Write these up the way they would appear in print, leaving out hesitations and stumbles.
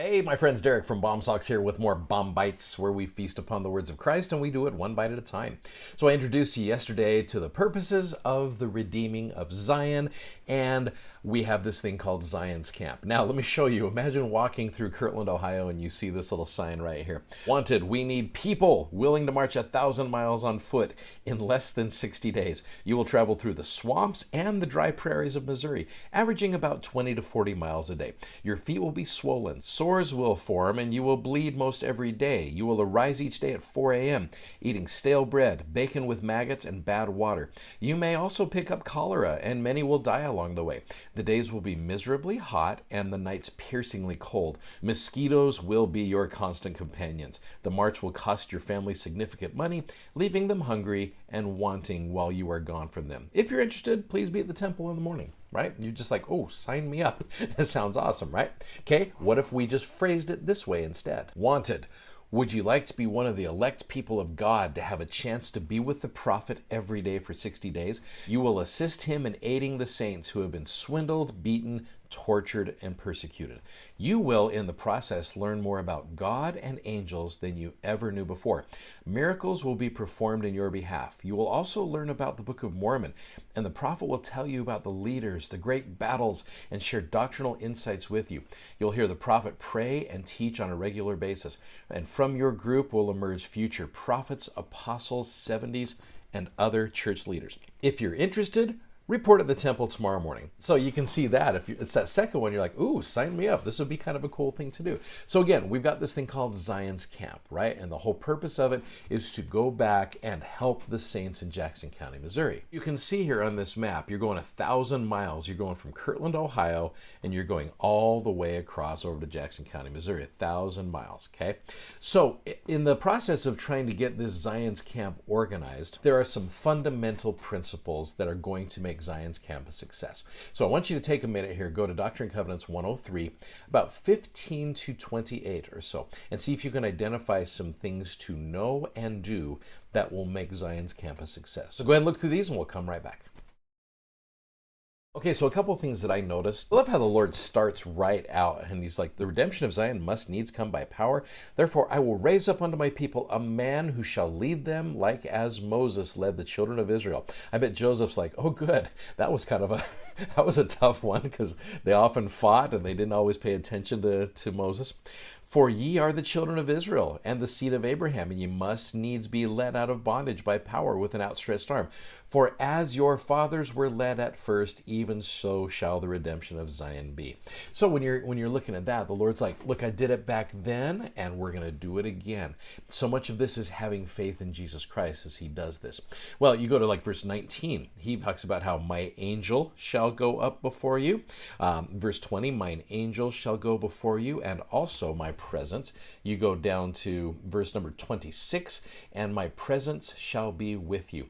Hey, my friends, Derek from Bomb Socks here with more Bomb Bites, where we feast upon the words of Christ and we do it one bite at a time. So I introduced you yesterday to the purposes of the redeeming of Zion, and we have this thing called Zion's Camp. Now, let me show you. Imagine walking through Kirtland, Ohio, and you see this little sign right here. Wanted, we need people willing to march 1,000 miles on foot in less than 60 days. You will travel through the swamps and the dry prairies of Missouri, averaging about 20 to 40 miles a day. Your feet will be swollen. Sores will form and you will bleed most every day. You will arise each day at 4 a.m., eating stale bread, bacon with maggots, and bad water. You may also pick up cholera, and many will die along the way. The days will be miserably hot and the nights piercingly cold. Mosquitoes will be your constant companions. The march will cost your family significant money, leaving them hungry and wanting while you are gone from them. If you're interested, please be at the temple in the morning. Right? You're just like, oh, sign me up. It sounds awesome, right? Okay, what if we just phrased it this way instead? Wanted. Would you like to be one of the elect people of God to have a chance to be with the prophet every day for 60 days? You will assist him in aiding the saints who have been swindled, beaten, tortured, and persecuted. You will, in the process, learn more about God and angels than you ever knew before. Miracles will be performed in your behalf. You will also learn about the Book of Mormon, and the prophet will tell you about the leaders, the great battles, and share doctrinal insights with you. You'll hear the prophet pray and teach on a regular basis, and from your group will emerge future prophets, apostles, 70s, and other church leaders. If you're interested, report at the temple tomorrow morning. So you can see that. If it's that second one, you're like, ooh, sign me up. This would be kind of a cool thing to do. So again, we've got this thing called Zion's Camp, right? And the whole purpose of it is to go back and help the saints in Jackson County, Missouri. You can see here on this map, you're going 1,000 miles. You're going from Kirtland, Ohio, and you're going all the way across over to Jackson County, Missouri, 1,000 miles, okay? So in the process of trying to get this Zion's Camp organized, there are some fundamental principles that are going to make Zion's Camp a success. So I want you to take a minute here, go to Doctrine and Covenants 103, about 15 to 28 or so, and see if you can identify some things to know and do that will make Zion's Camp a success. So go ahead and look through these and we'll come right back. Okay, so a couple of things that I noticed. I love how the Lord starts right out, and he's like, the redemption of Zion must needs come by power. Therefore, I will raise up unto my people a man who shall lead them like as Moses led the children of Israel. I bet Joseph's like, oh, good. That was kind of a, that was a tough one because they often fought and they didn't always pay attention to Moses. For ye are the children of Israel and the seed of Abraham, and ye must needs be led out of bondage by power with an outstretched arm. For as your fathers were led at first, even so shall the redemption of Zion be. So when you're looking at that, the Lord's like, look, I did it back then, and we're going to do it again. So much of this is having faith in Jesus Christ as he does this. Well, you go to like verse 19. He talks about how my angel shall go up before you. Verse 20, mine angel shall go before you, and also my presence. You go down to verse number 26, and my presence shall be with you.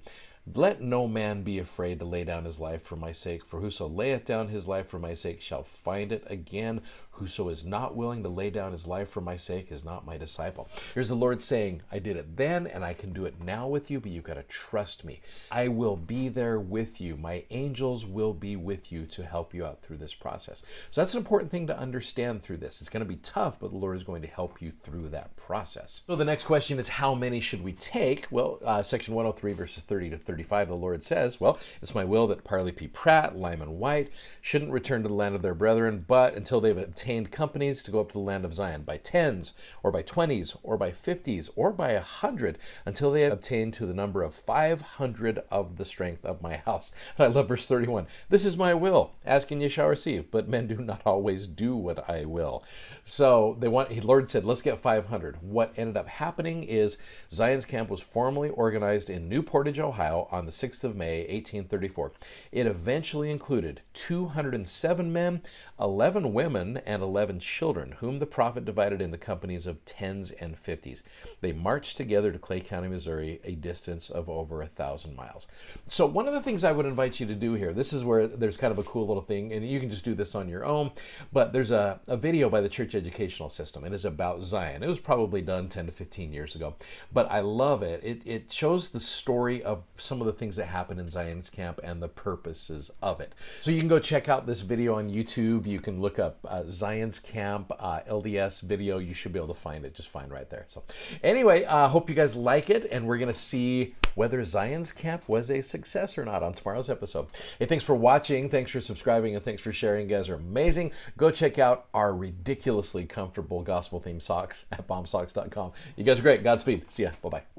Let no man be afraid to lay down his life for my sake, for whoso layeth down his life for my sake shall find it again. Whoso is not willing to lay down his life for my sake is not my disciple. Here's the Lord saying, I did it then and I can do it now with you, but you've got to trust me. I will be there with you. My angels will be with you to help you out through this process. So that's an important thing to understand through this. It's going to be tough, but the Lord is going to help you through that process. So the next question is, how many should we take? Well, section 103, verses 30 to 35, the Lord says, well, it's my will that Parley P. Pratt, Lyman White shouldn't return to the land of their brethren, but until they've obtained companies to go up to the land of Zion by 10s or by 20s or by 50s or by 100 until they obtain to the number of 500 of the strength of my house. And I love verse 31. This is my will. Ask and ye shall receive, but men do not always do what I will. So the Lord said, let's get 500. What ended up happening is Zion's Camp was formally organized in New Portage, Ohio on the 6th of May, 1834. It eventually included 207 men, 11 women, and 11 children, whom the prophet divided in the companies of 10s and 50s. They marched together to Clay County, Missouri, a distance of over 1,000 miles. So one of the things I would invite you to do here, this is where there's kind of a cool little thing, and you can just do this on your own, but there's a video by the Church Educational System. It is about Zion. It was probably done 10 to 15 years ago, but I love it. It shows the story of some of the things that happen in Zion's Camp and the purposes of it. So you can go check out this video on YouTube. You can look up Zion's Camp LDS video. You should be able to find it just fine right there. So anyway, hope you guys like it, and we're going to see whether Zion's Camp was a success or not on tomorrow's episode. Hey, thanks for watching, thanks for subscribing, and thanks for sharing. You guys are amazing. Go check out our ridiculously comfortable gospel-themed socks at bombsocks.com. You guys are great. Godspeed. See ya. Bye-bye.